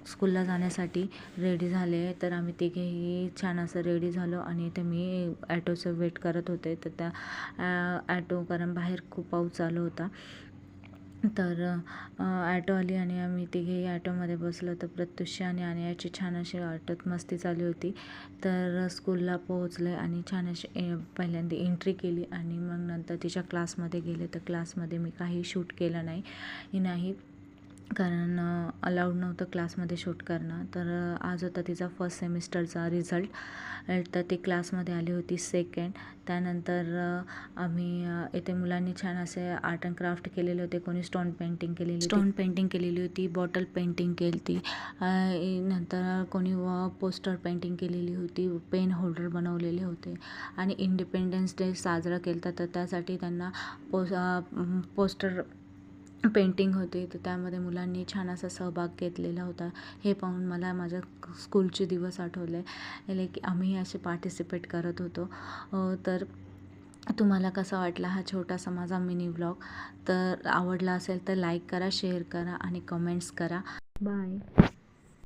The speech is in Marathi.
स्कूलला जाण्यासाठी रेडी झाले. तर आम्ही तिघेही छान असं रेडी झालो आणि इथे मी ॲटोचं वेट करत होते. तर त्या ॲटो, कारण बाहेर खूप पाऊस चालू होता, तर ॲटो आली आणि आम्ही तिघेही ॲटोमध्ये बसलो. तर प्रत्युषी आणि अनयाची छान अशी ऑटोत मस्ती चालू होती. तर स्कूलला पोहोचले आणि छान अशी पहिल्यांदा एंट्री केली आणि मग नंतर तिच्या क्लासमध्ये गेले. तर क्लासमध्ये मी काही शूट केलं नाही, कारण अलाउड नव्हतं क्लासमध्ये शूट करणं. तर आज होता तिचा फर्स्ट सेमिस्टरचा रिझल्ट. तर ती क्लासमध्ये आली होती सेकंड. त्यानंतर आम्ही इथे मुलांनी छान असे आर्ट अँड क्राफ्ट केलेले होते. कोणी स्टोन पेंटिंग केलेली होती, बॉटल पेंटिंग केली होती, नंतर कोणी पोस्टर पेंटिंग केलेली होती, पेन होल्डर बनवलेले होते आणि इंडिपेंडन्स डे साजरा केला. तर त्यासाठी त्यांना पोस्टर पेंटिंग होती. तर त्यामध्ये मुलांनी छान असा सहभाग घेतलेला होता. हे पाहून मला माझ्या स्कूलचे दिवस आठवले की आम्ही असे पार्टिसिपेट करत होतो. तर तुम्हाला कसा वाटला हा छोटासा माझा मिनी व्लॉग? तर आवडला असेल तर लाईक करा, शेअर करा आणि कमेंट्स करा. बाय.